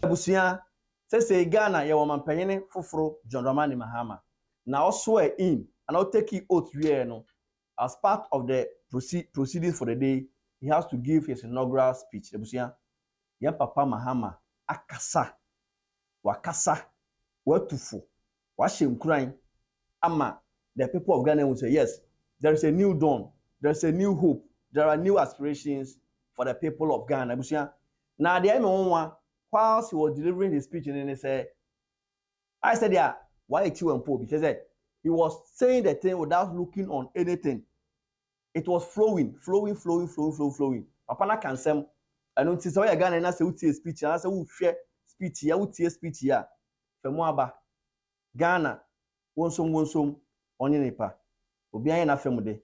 Busia say Ghana ye woman panyene foforo John Dramani Mahama. Now swear in and I'll take you oath no. As part of the proceedings for the day, he has to give his inaugural speech. Busia yan Papa Mahama akasa wakasa watufu washemkran ama the people of Ghana will say yes, there is a new dawn, there is a new hope, there are new aspirations for the people of Ghana. Busia now the one whilst he was delivering his speech and he said, I said, yeah, why you and Pope? Because he was saying the thing without looking on anything. It was flowing. Papa na can say, I don't see so you Ghana na say utie speech, and I say who share speech here, utie speech here. Femoaba Ghana wonsom onye nipa. Obi anya na femude.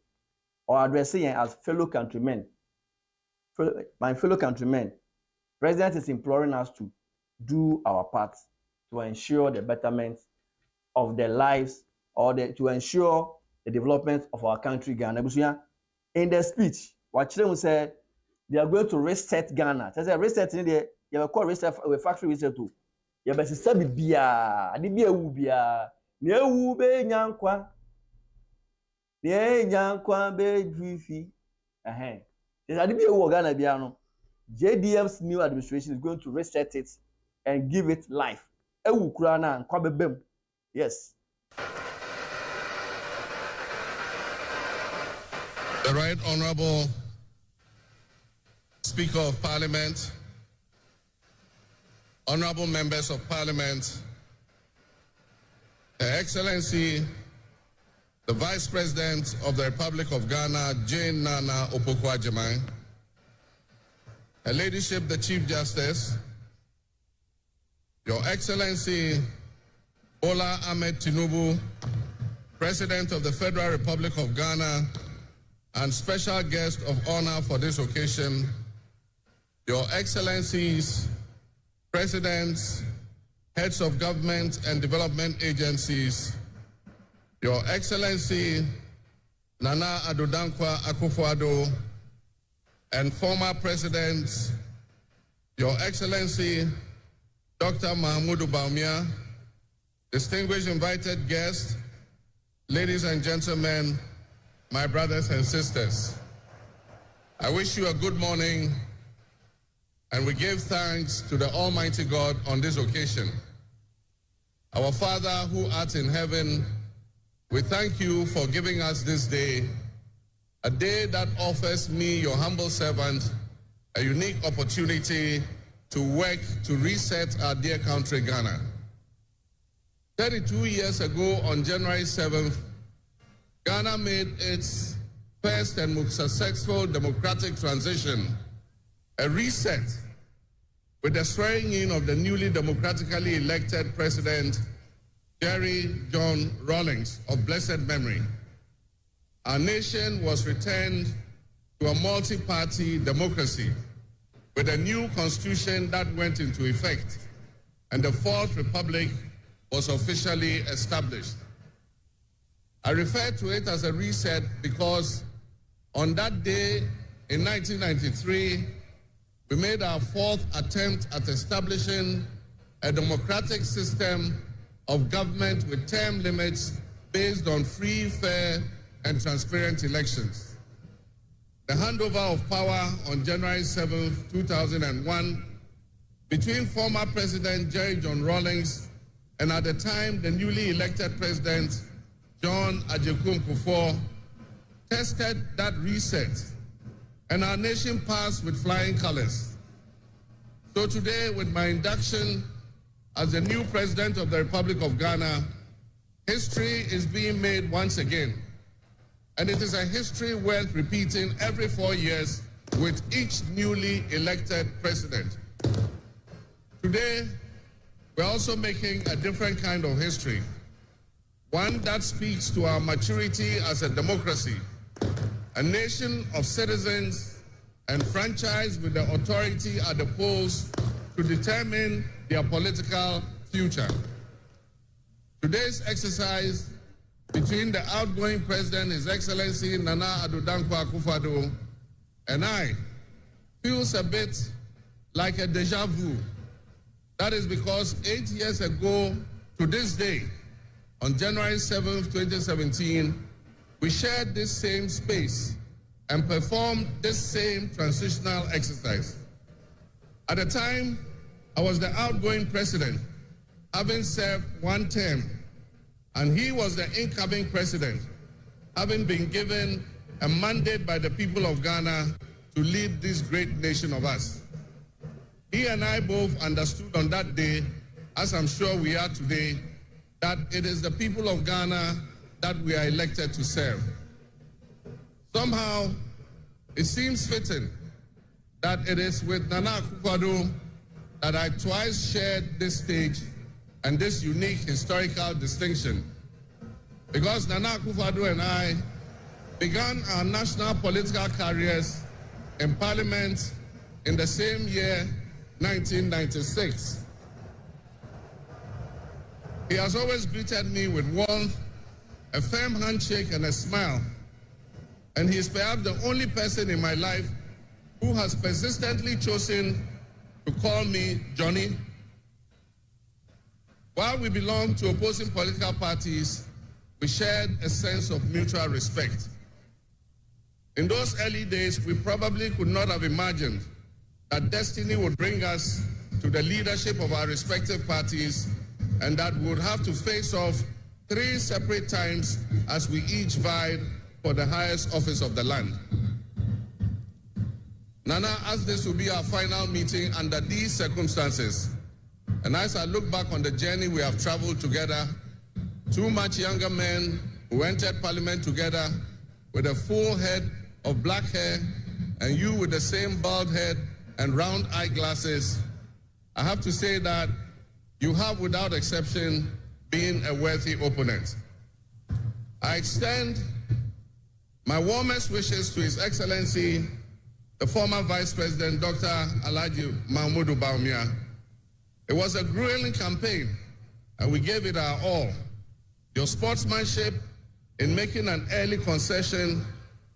Or addressing as fellow countrymen. My fellow countrymen. President is imploring us to do our part to ensure the betterment of their lives or to ensure the development of our country, Ghana. In their speech, what Chile said, they are going to reset Ghana. They say reset in there, you have a reset a factory reset too. You have a sabi bia, adibia ubia, ne ube nyankwa be drifi. There's adibia u Ghana biano. JDM's new administration is going to reset it and give it life. Yes. The Right Honorable Speaker of Parliament, Honorable Members of Parliament, Her Excellency, the Vice President of the Republic of Ghana, Jane Nana Opoku-Agyeman, Her Ladyship, the Chief Justice, Your Excellency Bola Ahmed Tinubu, President of the Federal Republic of Ghana, and special guest of honor for this occasion, Your Excellencies, Presidents, Heads of Government and Development Agencies, Your Excellency Nana Addo Dankwa Akufo-Addo, and former presidents, Your Excellency Dr. Mahamudu Bawumia, distinguished invited guests, ladies and gentlemen, my brothers and sisters. I wish you a good morning, and we give thanks to the Almighty God on this occasion. Our Father who art in heaven, we thank you for giving us this day, a day that offers me, your humble servant, a unique opportunity to work to reset our dear country, Ghana. 32 years ago, on January 7th, Ghana made its first and most successful democratic transition, a reset, with the swearing in of the newly democratically elected President, Jerry John Rawlings, of blessed memory. Our nation was returned to a multi-party democracy with a new constitution that went into effect, and the Fourth Republic was officially established. I refer to it as a reset because on that day in 1993, we made our fourth attempt at establishing a democratic system of government with term limits based on free, fair, and transparent elections. The handover of power on January 7, 2001, between former President Jerry John Rawlings and at the time the newly elected President John Agyekum Kufuor, tested that reset, and our nation passed with flying colors. So today, with my induction as the new President of the Republic of Ghana, history is being made once again. And it is a history worth repeating every 4 years with each newly elected president. Today, we're also making a different kind of history, one that speaks to our maturity as a democracy, a nation of citizens enfranchised with the authority at the polls to determine their political future. Today's exercise between the outgoing President, His Excellency Nana Addo Dankwa Akufo-Addo, and I feels a bit like a deja vu, That is because 8 years ago to this day, on January 7th, 2017, we shared this same space and performed this same transitional exercise. At the time, I was the outgoing president, having served one term, and he was the incoming president, having been given a mandate by the people of Ghana to lead this great nation of us. He and I both understood on that day, as I'm sure we are today, that it is the people of Ghana that we are elected to serve. Somehow, it seems fitting that it is with Nana Akufo-Addo that I twice shared this stage and this unique historical distinction. Because Nana Akufo-Addo and I began our national political careers in Parliament in the same year, 1996. He has always greeted me with warmth, a firm handshake, and a smile. And he is perhaps the only person in my life who has persistently chosen to call me Johnny. While we belong to opposing political parties, we shared a sense of mutual respect. In those early days, we probably could not have imagined that destiny would bring us to the leadership of our respective parties and that we would have to face off 3 separate times as we each vied for the highest office of the land. Nana, as this will be our final meeting under these circumstances, and as I look back on the journey we have traveled together, 2 much younger men who entered Parliament together with a full head of black hair, and you with the same bald head and round eyeglasses, I have to say that you have, without exception, been a worthy opponent. I extend my warmest wishes to His Excellency, the former Vice President, Dr. Alhaji Mahmoud Bawumia. It was a grueling campaign, and we gave it our all. Your sportsmanship in making an early concession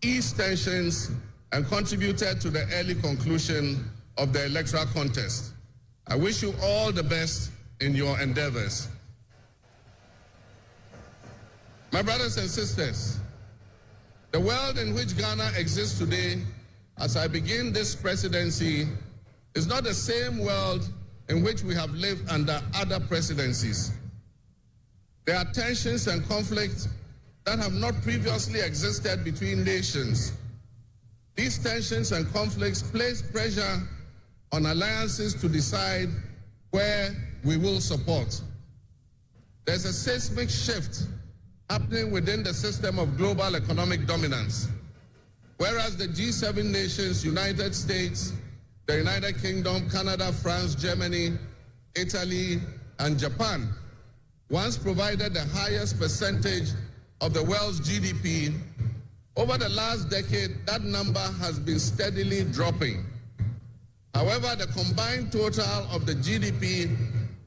eased tensions and contributed to the early conclusion of the electoral contest. I wish you all the best in your endeavors. My brothers and sisters, the world in which Ghana exists today, as I begin this presidency, is not the same world in which we have lived under other presidencies. There are tensions and conflicts that have not previously existed between nations. These tensions and conflicts place pressure on alliances to decide where we will support. There's a seismic shift happening within the system of global economic dominance. Whereas the G7 nations, United States, the United Kingdom, Canada, France, Germany, Italy, and Japan once provided the highest percentage of the world's GDP, over the last decade, that number has been steadily dropping. However, the combined total of the GDP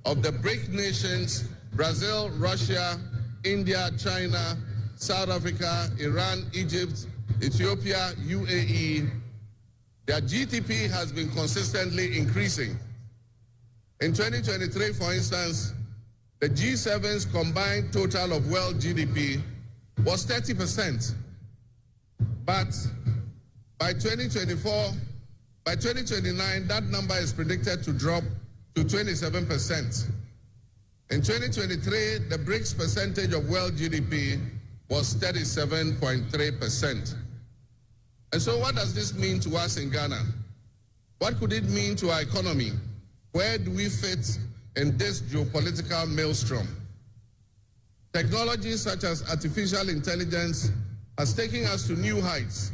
of the BRIC nations, Brazil, Russia, India, China, South Africa, Iran, Egypt, Ethiopia, UAE, their GDP has been consistently increasing. In 2023, for instance, the G7's combined total of world GDP was 30%. But by 2029, that number is predicted to drop to 27%. In 2023, the BRICS percentage of world GDP was 37.3%. And so what does this mean to us in Ghana? What could it mean to our economy? Where do we fit in this geopolitical maelstrom? Technology such as artificial intelligence has taken us to new heights,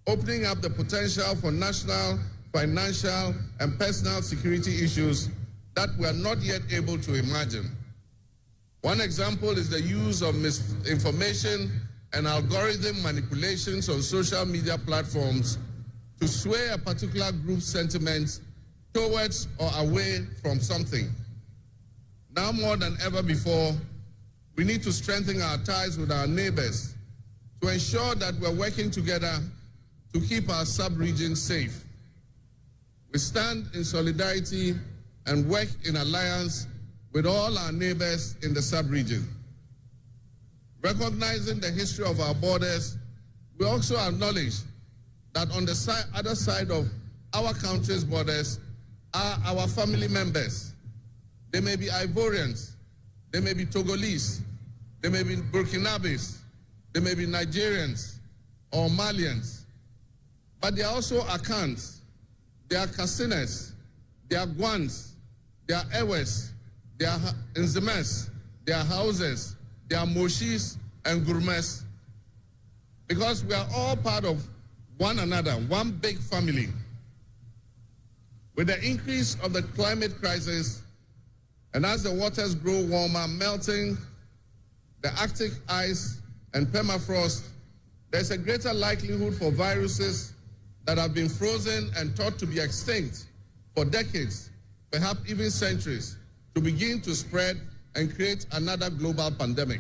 opening up the potential for national, financial, and personal security issues that we are not yet able to imagine. One example is the use of misinformation and algorithm manipulations on social media platforms to sway a particular group's sentiments towards or away from something. Now more than ever before, we need to strengthen our ties with our neighbors to ensure that we're working together to keep our sub-region safe. We stand in solidarity and work in alliance with all our neighbors in the sub-region. Recognizing the history of our borders, we also acknowledge that on the other side of our country's borders are our family members. They may be Ivorians, they may be Togolese, they may be Burkinabes, they may be Nigerians or Malians, but they are also Akans, they are Kasinas, they are Guans, they are Ewes, they are Nzemes, they are Hauses, they are Moshis and Gurmes, because we are all part of one another, one big family. With the increase of the climate crisis, and as the waters grow warmer, melting, the Arctic ice and permafrost, there's a greater likelihood for viruses that have been frozen and thought to be extinct for decades, perhaps even centuries, to begin to spread and create another global pandemic.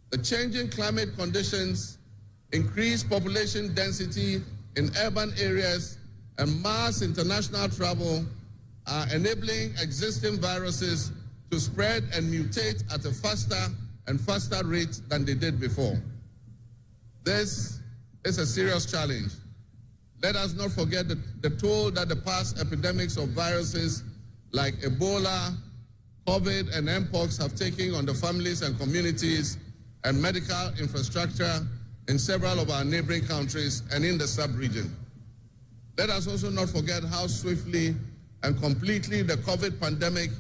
The changing climate conditions, increased population density in urban areas, and mass international travel are enabling existing viruses to spread and mutate at a faster and faster rate than they did before. This is a serious challenge. Let us not forget the toll that the past epidemics of viruses like Ebola, COVID, and Mpox have taken on the families and communities and medical infrastructure in several of our neighboring countries and in the sub-region. Let us also not forget how swiftly and completely the COVID pandemic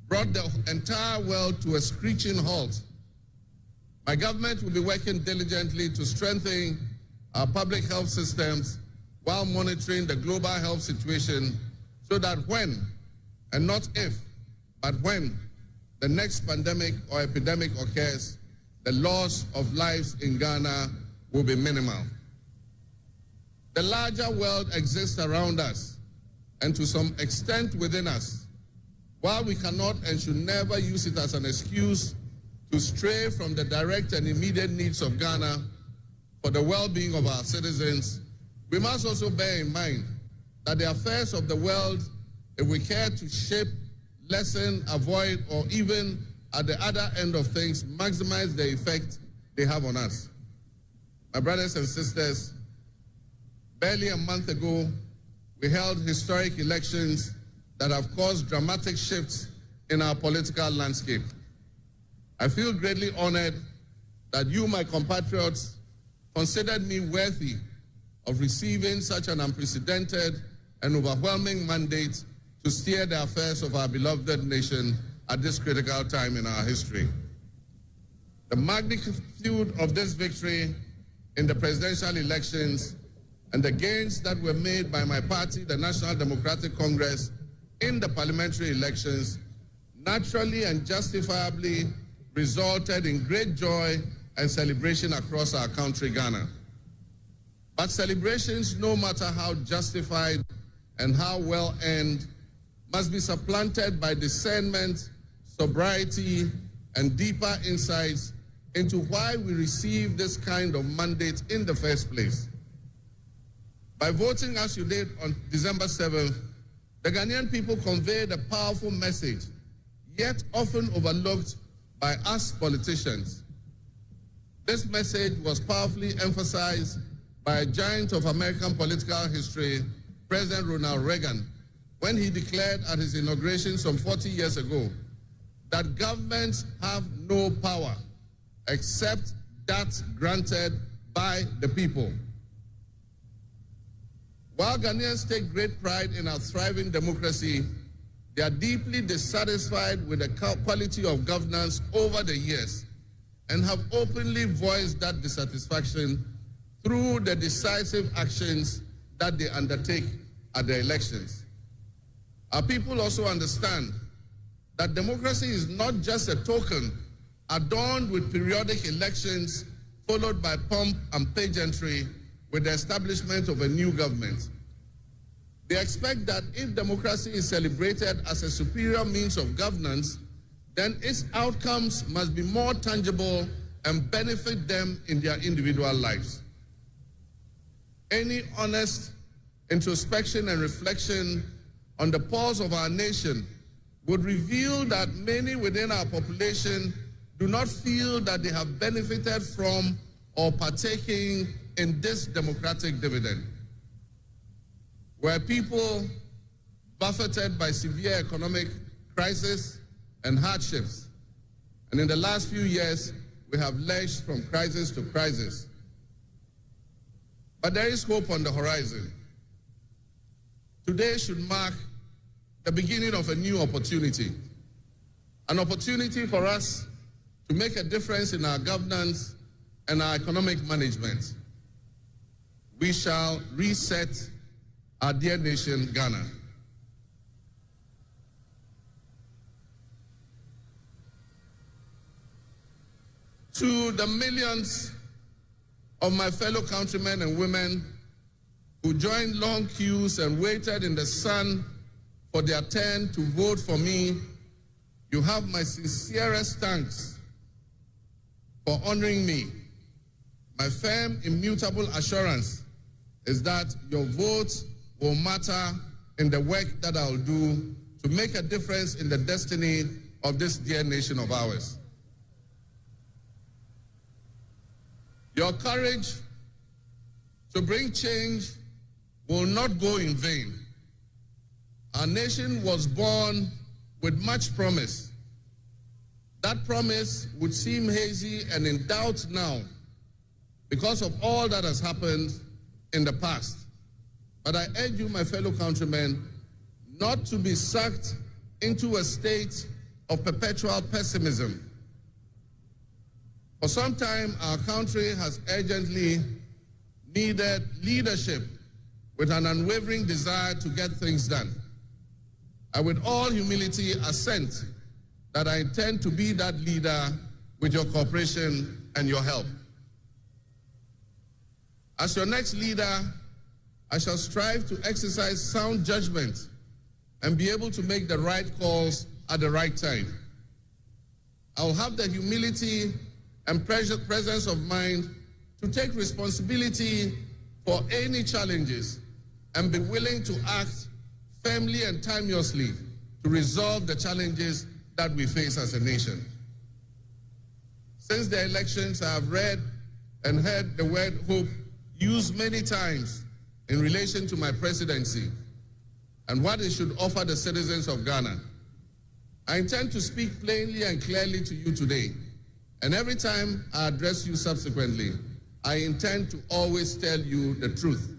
brought the entire world to a screeching halt. My government will be working diligently to strengthen our public health systems while monitoring the global health situation so that when, and not if, but when the next pandemic or epidemic occurs, the loss of lives in Ghana will be minimal. The larger world exists around us and to some extent within us. While we cannot and should never use it as an excuse to stray from the direct and immediate needs of Ghana for the well-being of our citizens, we must also bear in mind that the affairs of the world, if we care to shape, lessen, avoid, or even at the other end of things, maximize the effect they have on us. My brothers and sisters, barely a month ago, we held historic elections that have caused dramatic shifts in our political landscape. I feel greatly honored that you, my compatriots, considered me worthy of receiving such an unprecedented and overwhelming mandate to steer the affairs of our beloved nation at this critical time in our history. The magnitude of this victory in the presidential elections and the gains that were made by my party, the National Democratic Congress, in the parliamentary elections naturally and justifiably resulted in great joy and celebration across our country, Ghana. But celebrations, no matter how justified and how well earned, must be supplanted by discernment, sobriety, and deeper insights into why we received this kind of mandate in the first place. By voting as you did on December 7th, the Ghanaian people conveyed a powerful message, yet often overlooked by us politicians. This message was powerfully emphasized by a giant of American political history, President Ronald Reagan, when he declared at his inauguration some 40 years ago that governments have no power except that granted by the people. While Ghanaians take great pride in our thriving democracy, they are deeply dissatisfied with the quality of governance over the years and have openly voiced that dissatisfaction through the decisive actions that they undertake at the elections. Our people also understand that democracy is not just a token adorned with periodic elections followed by pomp and pageantry with the establishment of a new government. They expect that if democracy is celebrated as a superior means of governance, then its outcomes must be more tangible and benefit them in their individual lives. Any honest introspection and reflection on the pulse of our nation would reveal that many within our population do not feel that they have benefited from or partaking in this democratic dividend. Where people buffeted by severe economic crisis and hardships, and in the last few years, we have lurched from crisis to crisis. But there is hope on the horizon. Today should mark the beginning of a new opportunity, an opportunity for us to make a difference in our governance and our economic management. We shall reset our dear nation, Ghana. To the millions of my fellow countrymen and women who joined long queues and waited in the sun for their turn to vote for me, you have my sincerest thanks for honoring me. My firm, immutable assurance is that your votes will matter in the work that I'll do to make a difference in the destiny of this dear nation of ours. Your courage to bring change will not go in vain. Our nation was born with much promise. That promise would seem hazy and in doubt now because of all that has happened in the past. But I urge you, my fellow countrymen, not to be sucked into a state of perpetual pessimism. For some time, our country has urgently needed leadership with an unwavering desire to get things done. I, with all humility, assent that I intend to be that leader with your cooperation and your help. As your next leader, I shall strive to exercise sound judgment and be able to make the right calls at the right time. I will have the humility and presence of mind to take responsibility for any challenges and be willing to act firmly and timeously to resolve the challenges that we face as a nation. Since the elections, I have read and heard the word hope used many times in relation to my presidency and what it should offer the citizens of Ghana. I intend to speak plainly and clearly to you today, and every time I address you subsequently, I intend to always tell you the truth.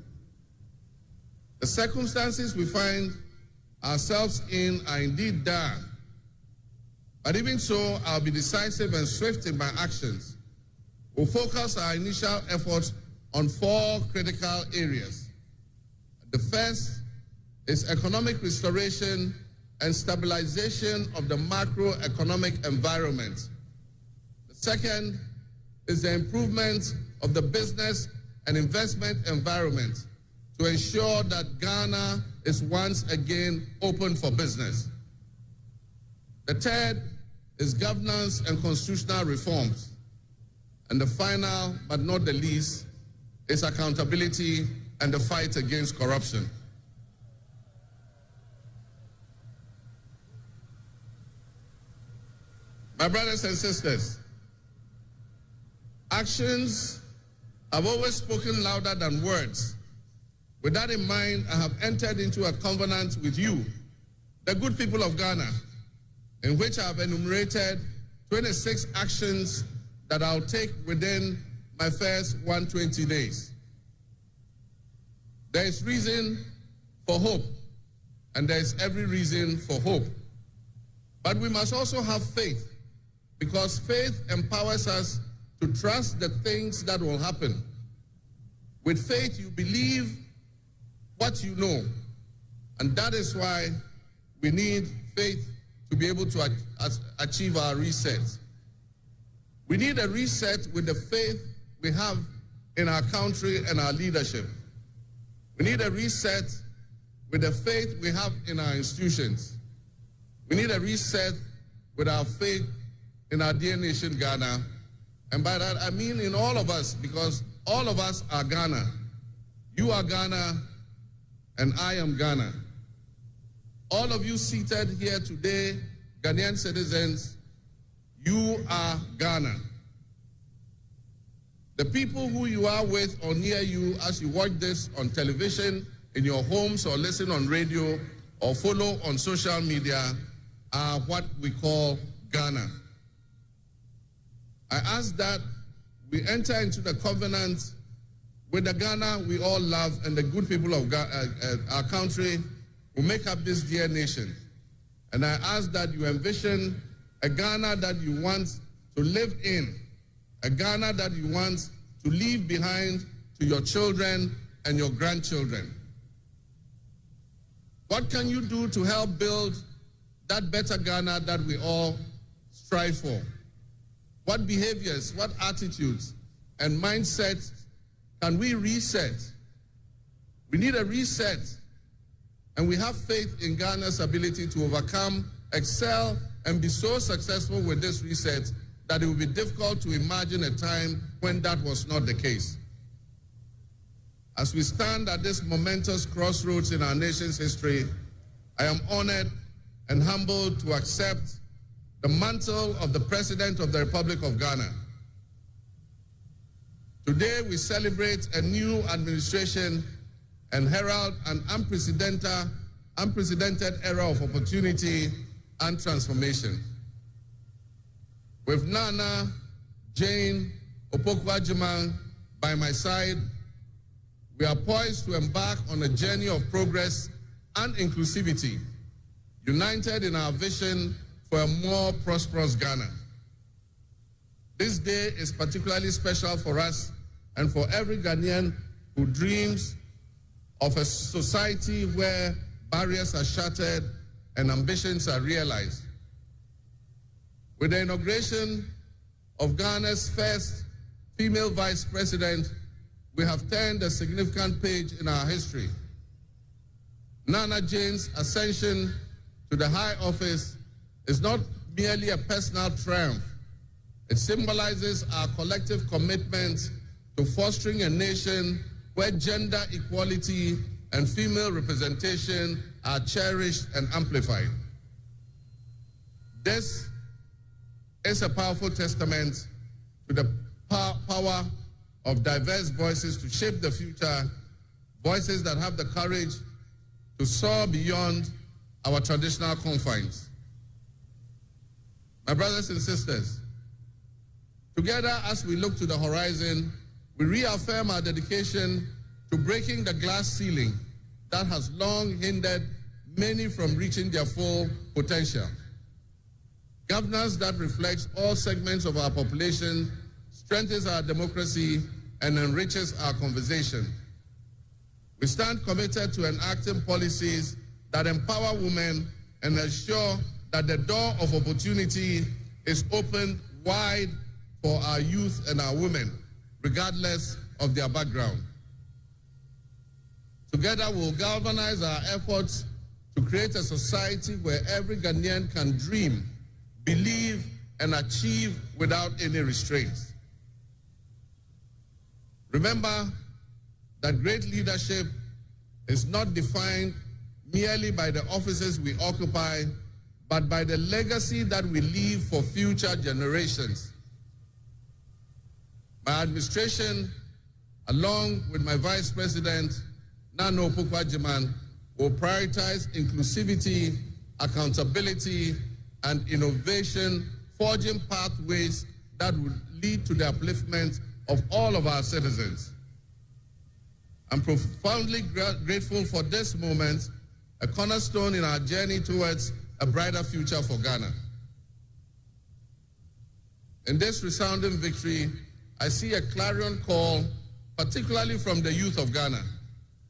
The circumstances we find ourselves in are indeed dire, but even so, I'll be decisive and swift in my actions. We'll focus our initial efforts on 4 critical areas. The first is economic restoration and stabilization of the macroeconomic environment. The second is the improvement of the business and investment environment to ensure that Ghana is once again open for business. The third is governance and constitutional reforms. And the final, but not the least, is accountability and the fight against corruption. My brothers and sisters, actions have always spoken louder than words. With that in mind, I have entered into a covenant with you, the good people of Ghana, in which I have enumerated 26 actions that I'll take within my first 120 days. There is reason for hope, and there is every reason for hope. But we must also have faith, because faith empowers us to trust the things that will happen. With faith, you believe what you know, and that is why we need faith to be able to achieve our reset. We need a reset with the faith we have in our country and our leadership. We need a reset with the faith we have in our institutions. We need a reset with our faith in our dear nation, Ghana. And by that, I mean in all of us, because all of us are Ghana. You are Ghana, and I am Ghana. All of you seated here today, Ghanaian citizens, you are Ghana. The people who you are with or near you as you watch this on television, in your homes, or listen on radio, or follow on social media are what we call Ghana. I ask that we enter into the covenant with the Ghana we all love and the good people of our country who make up this dear nation. And I ask that you envision a Ghana that you want to live in, a Ghana that you want to leave behind to your children and your grandchildren. What can you do to help build that better Ghana that we all strive for? What behaviors, what attitudes and mindsets can we reset? We need a reset, and we have faith in Ghana's ability to overcome, excel, and be so successful with this reset that it will be difficult to imagine a time when that was not the case. As we stand at this momentous crossroads in our nation's history, I am honored and humbled to accept the mantle of the President of the Republic of Ghana. Today we celebrate a new administration and herald an unprecedented era of opportunity and transformation. With Nana Jane Opoku-Agyeman by my side, we are poised to embark on a journey of progress and inclusivity, united in our vision for a more prosperous Ghana. This day is particularly special for us and for every Ghanaian who dreams of a society where barriers are shattered and ambitions are realized. With the inauguration of Ghana's first female vice president, we have turned a significant page in our history. Nana Jane's ascension to the high office is not merely a personal triumph. It symbolizes our collective commitment to fostering a nation where gender equality and female representation are cherished and amplified. This is a powerful testament to the power of diverse voices to shape the future, voices that have the courage to soar beyond our traditional confines. My brothers and sisters, together as we look to the horizon, we reaffirm our dedication to breaking the glass ceiling that has long hindered many from reaching their full potential. Governance that reflects all segments of our population strengthens our democracy and enriches our conversation. We stand committed to enacting policies that empower women and ensure that the door of opportunity is opened wide for our youth and our women, regardless of their background. Together, we'll galvanize our efforts to create a society where every Ghanaian can dream, believe, and achieve without any restraints. Remember that great leadership is not defined merely by the offices we occupy, but by the legacy that we leave for future generations. My administration, along with my Vice President, Nana Opoku-Agyeman, will prioritize inclusivity, accountability, and innovation, forging pathways that would lead to the upliftment of all of our citizens. I'm profoundly grateful for this moment, a cornerstone in our journey towards a brighter future for Ghana. In this resounding victory, I see a clarion call, particularly from the youth of Ghana,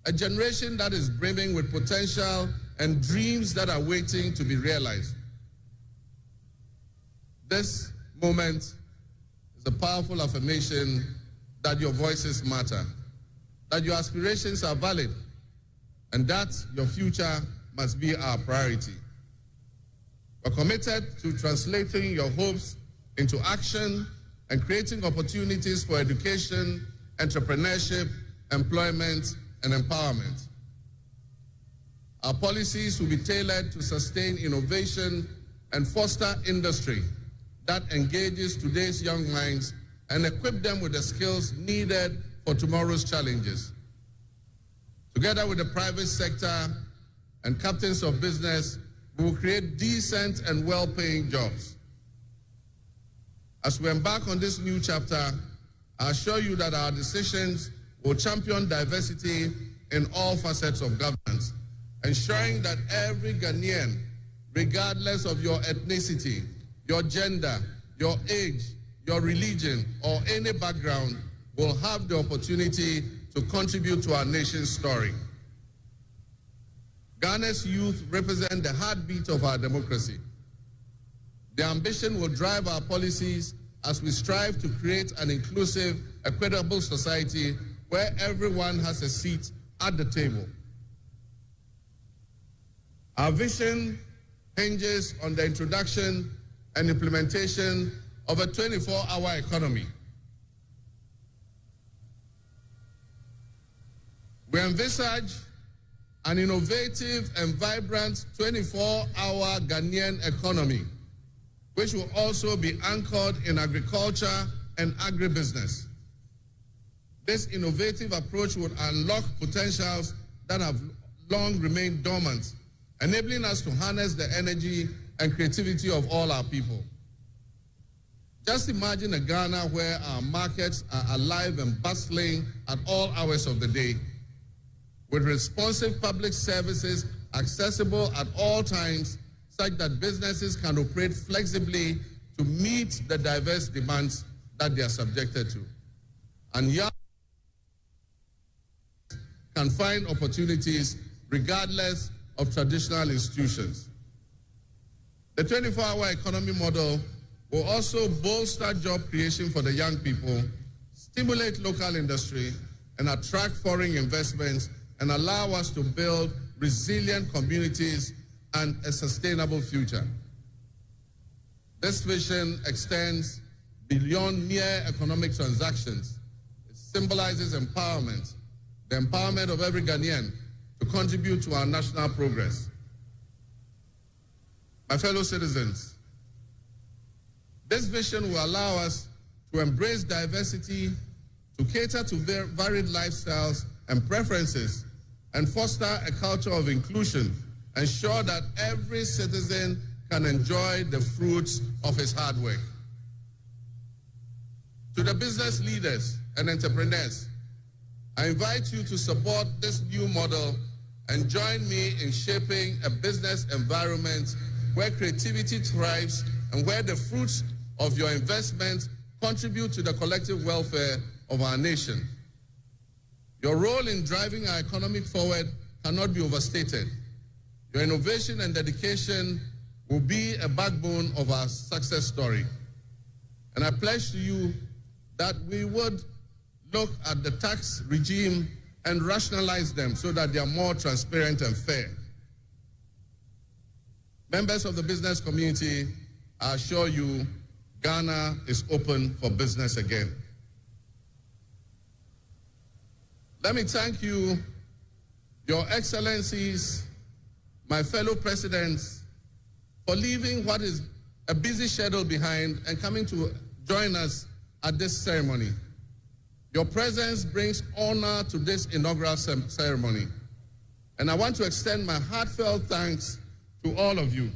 a generation that is brimming with potential and dreams that are waiting to be realized. This moment is a powerful affirmation that your voices matter, that your aspirations are valid, and that your future must be our priority. We're committed to translating your hopes into action and creating opportunities for education, entrepreneurship, employment, and empowerment. Our policies will be tailored to sustain innovation and foster industry that engages today's young minds and equip them with the skills needed for tomorrow's challenges. Together with the private sector and captains of business, we will create decent and well-paying jobs. As we embark on this new chapter, I assure you that our decisions will champion diversity in all facets of governance, ensuring that every Ghanaian, regardless of your ethnicity, your gender, your age, your religion, or any background, will have the opportunity to contribute to our nation's story. Ghana's youth represent the heartbeat of our democracy. Their ambition will drive our policies as we strive to create an inclusive, equitable society where everyone has a seat at the table. Our vision hinges on the introduction and implementation of a 24-hour economy. We envisage an innovative and vibrant 24-hour Ghanaian economy, which will also be anchored in agriculture and agribusiness. This innovative approach would unlock potentials that have long remained dormant, enabling us to harness the energy and creativity of all our people. Just imagine a Ghana where our markets are alive and bustling at all hours of the day, with responsive public services accessible at all times, such that businesses can operate flexibly to meet the diverse demands that they are subjected to. And young can find opportunities regardless of traditional institutions. The 24-hour economy model will also bolster job creation for the young people, stimulate local industry, and attract foreign investments, and allow us to build resilient communities and a sustainable future. This vision extends beyond mere economic transactions. It symbolizes empowerment, the empowerment of every Ghanaian to contribute to our national progress. My fellow citizens, this vision will allow us to embrace diversity, to cater to varied lifestyles and preferences, and foster a culture of inclusion, ensure that every citizen can enjoy the fruits of his hard work. To the business leaders and entrepreneurs, I invite you to support this new model and join me in shaping a business environment where creativity thrives and where the fruits of your investment contribute to the collective welfare of our nation. Your role in driving our economy forward cannot be overstated. Your innovation and dedication will be a backbone of our success story. And I pledge to you that we would look at the tax regime and rationalize them so that they are more transparent and fair. Members of the business community, I assure you, Ghana is open for business again. Let me thank you, Your Excellencies, my fellow presidents, for leaving what is a busy schedule behind and coming to join us at this ceremony. Your presence brings honor to this inaugural ceremony. And I want to extend my heartfelt thanks to all of you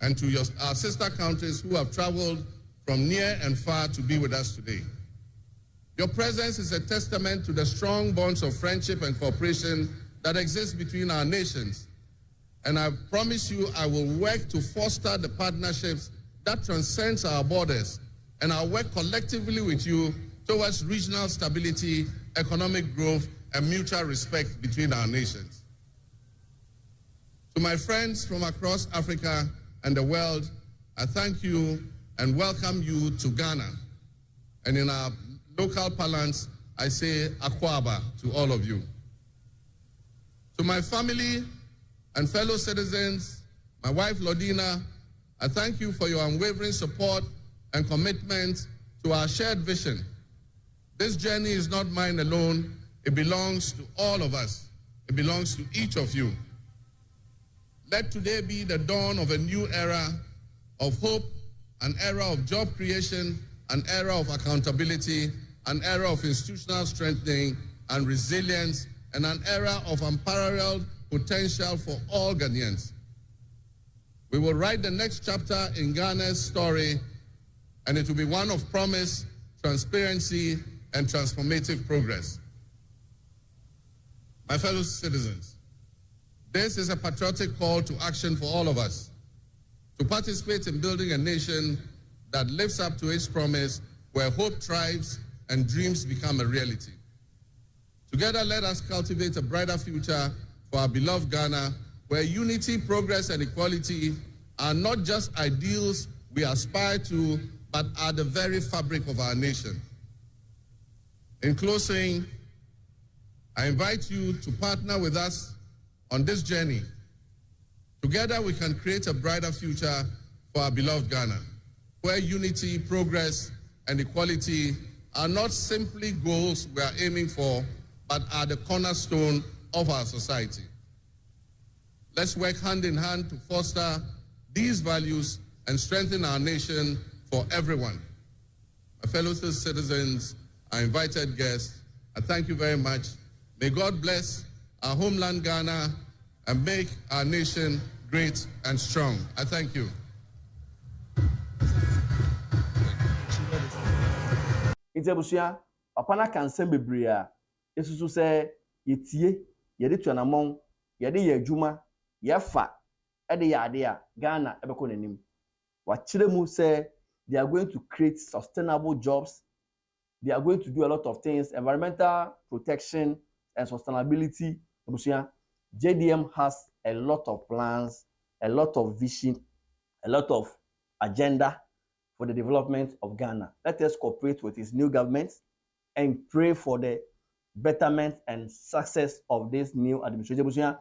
and to our sister countries who have traveled from near and far to be with us today. Your presence is a testament to the strong bonds of friendship and cooperation that exist between our nations. And I promise you I will work to foster the partnerships that transcends our borders, and I'll work collectively with you towards regional stability, economic growth, and mutual respect between our nations. To my friends from across Africa and the world, I thank you and welcome you to Ghana. And in our local parlance, I say Akwaba to all of you. To my family and fellow citizens, my wife Lodina, I thank you for your unwavering support and commitment to our shared vision. This journey is not mine alone. It belongs to all of us. It belongs to each of you. Let today be the dawn of a new era of hope, an era of job creation, an era of accountability, an era of institutional strengthening and resilience, and an era of unparalleled potential for all Ghanaians. We will write the next chapter in Ghana's story, and it will be one of promise, transparency, and transformative progress. My fellow citizens, this is a patriotic call to action for all of us to participate in building a nation that lives up to its promise, where hope thrives and dreams become a reality. Together, let us cultivate a brighter future for our beloved Ghana, where unity, progress, and equality are not just ideals we aspire to, but are the very fabric of our nation. In closing, I invite you to partner with us on this journey. Together, we can create a brighter future for our beloved Ghana, where unity, progress, and equality are not simply goals we are aiming for, but are the cornerstone of our society. Let's work hand in hand to foster these values and strengthen our nation for everyone. My fellow citizens, our invited guests, I thank you very much. May God bless our homeland Ghana and make our nation great and strong. I thank you. Itebusia, apana kansen bebre a esusu se yetie, yede tuanamon, yede ye adwuma, ye fa, ede ye ade a Ghana ebeko nanim. Wa kire mu se they are going to create sustainable jobs. They are going to do a lot of things, environmental protection and sustainability. Itebusia, JDM has a lot of plans, a lot of vision, a lot of agenda for the development of Ghana. Let us cooperate with his new government and pray for the betterment and success of this new administration.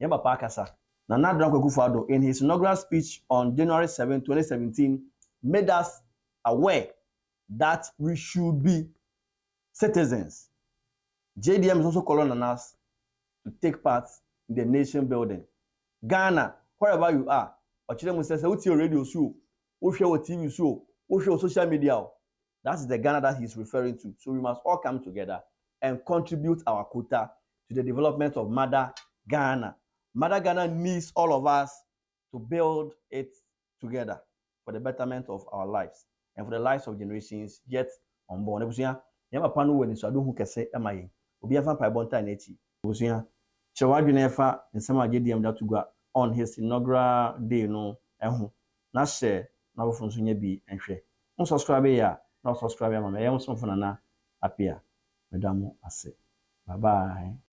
Nana Dankwa Akufo-Addo, in his inaugural speech on January 7, 2017, made us aware that we should be citizens. JDM is also calling on us to take part in the nation building. Ghana, wherever you are, Ochidemu says, what's your radio show? What's your TV show? What's your social media? That is the Ghana that he's referring to. So we must all come together and contribute our quota to the development of Mother Ghana. Mother Ghana needs all of us to build it together for the betterment of our lives and for the lives of generations yet unborn. Ebusuya, yama panu we ni so adu hu kese emaye. Obi afa pa bonta na echi. Ebusuya, chewadwe na efa nsema JDM that to go on his inaugural day no ehu. Na share na wo funso nya bi enhwe. Mo subscribe ya, na subscribe ya mama. Ya mo so funa na apia. Medamu ase. Bye bye.